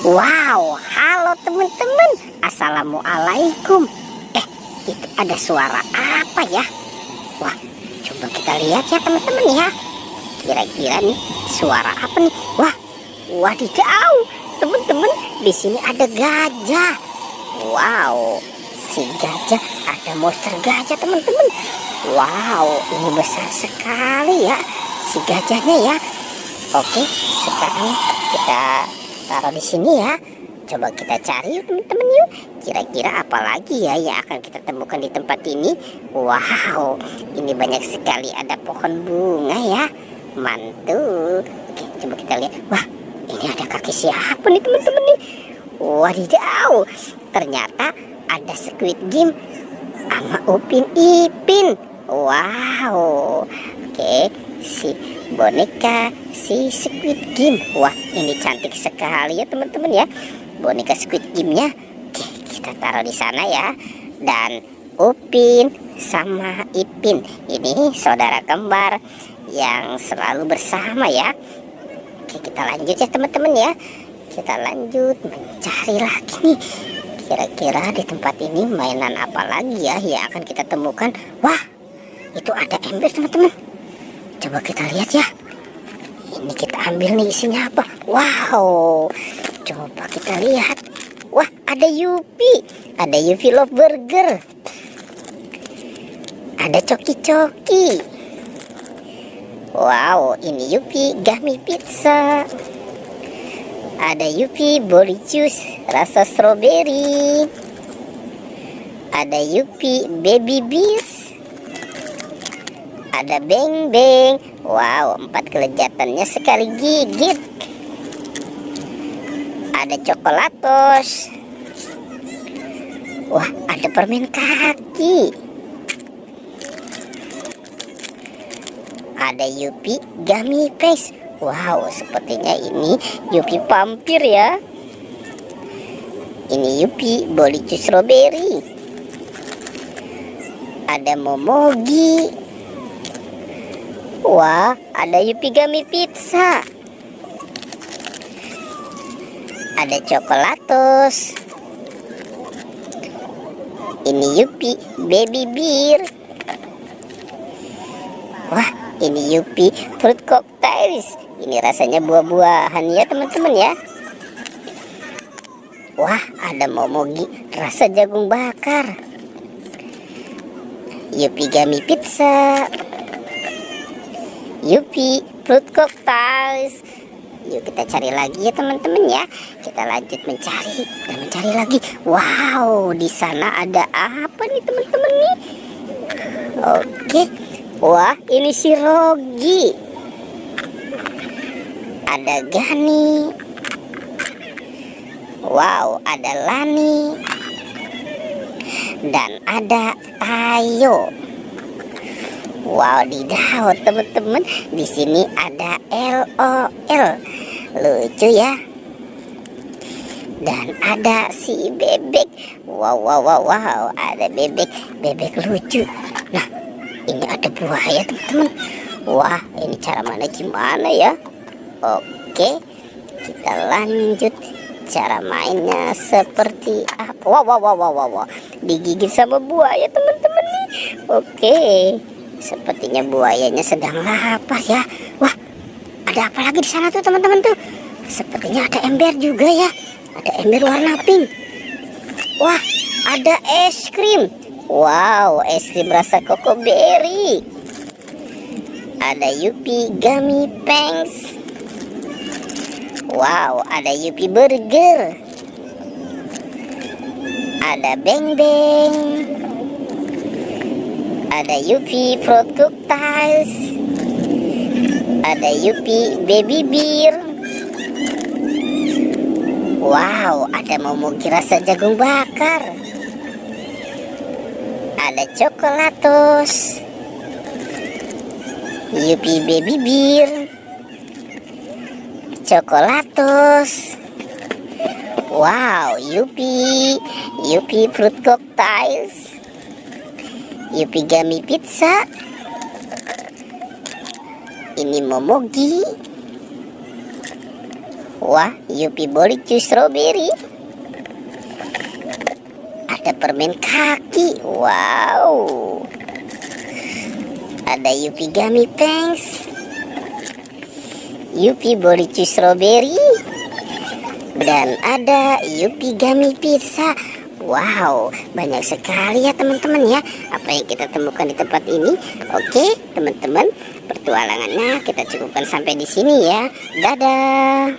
Wow, halo teman-teman. Assalamualaikum. Itu ada suara apa ya? Wah, coba kita lihat ya teman-teman ya. Kira-kira nih suara apa nih? Wah, wadidaw, teman-teman, di sini ada gajah. Wow, si gajah, ada monster gajah teman-teman. Wow, ini besar sekali ya si gajahnya ya. Oke, sekarang kita taruh di sini ya. Coba kita cari yuk teman-teman yuk. Kira-kira apa lagi ya yang akan kita temukan di tempat ini? Wow, ini banyak sekali ada pohon bunga ya. Mantul. Oke, coba kita lihat. Wah, ini ada kaki siapa nih teman-teman nih? Wadidaw, ternyata ada Squid Game sama Upin Ipin. Wow. Oke, si boneka si Squid Game. Wah, ini cantik sekali ya teman-teman ya, boneka Squid Game-nya. Oke, kita taruh di sana ya. Dan Upin sama Ipin ini saudara kembar yang selalu bersama ya. Oke, kita lanjut ya teman-teman ya. Kita lanjut mencari lagi nih. Kira-kira di tempat ini mainan apa lagi ya yang akan kita temukan? Wah, itu ada ember teman-teman. Coba kita lihat ya. Ini kita ambil nih, isinya apa? Wow, coba kita lihat. Wah, ada Yupi. Ada Yupi Love Burger. Ada Coki-Coki. Wow, ini Yupi Gummy Pizza. Ada Yupi Body Juice rasa strawberry. Ada Yupi Baby Bees. Ada Beng Beng. Wow, 4 kelezatannya sekali gigit. Ada Coklatos. Wah, ada permen kaki. Ada Yupi Gummy Paste. Wow, sepertinya ini Yupi vampir ya. Ini Yupi Body Juice Strawberry. Ada Momogi. Wah, ada Yupi Gummy Pizza. Ada Coklatos. Ini Yupi Baby Beer. Wah, ini Yupi Fruit Cocktails. Ini rasanya buah-buahan ya teman-teman ya. Wah, ada Momogi rasa jagung bakar. Yupi Gummy Pizza. Yupi Fruit Cocktails. Yuk kita cari lagi ya teman-teman ya. Kita lanjut mencari dan mencari lagi. Wow, di sana ada apa nih teman-teman nih? Oke. Wah, ini si Rogi. Ada Gani. Wow, ada Lani. Dan ada Tayo. Wow, didaw teman-teman, di sini ada LOL, lucu ya. Dan ada si bebek. Wow, ada bebek lucu. Nah, ini ada buaya teman-teman. Wah, ini cara mana gimana ya? Oke, kita lanjut. Cara mainnya seperti apa? Wow, digigit sama buaya teman-teman nih. Oke. Sepertinya buayanya sedang lapar ya. Wah, ada apa lagi di sana tuh teman-teman tuh? Sepertinya ada ember juga ya. Ada ember warna pink. Wah, ada es krim. Wow, es krim rasa koko berry. Ada Yupi Gummy Pangs. Wow, ada Yupi Burger. Ada Beng Beng. Ada Yupi Fruit Cocktails. Ada Yupi Baby Beer. Wow, ada Momogi rasa jagung bakar. Ada Coklatos. Yupi Baby Beer. Coklatos. Wow, Yupi Fruit Cocktails. Yupi Gummy Pizza. Ini Momogi. Wah, Yupi Boricu Strawberry. Ada permen kaki. Wow. Ada Yupi Gummy Thanks. Yupi Boricu Strawberry. Dan ada Yupi Gummy Pizza. Wow, banyak sekali ya teman-teman ya apa yang kita temukan di tempat ini. Oke, teman-teman, petualangannya kita cukupkan sampai di sini ya. Dadah.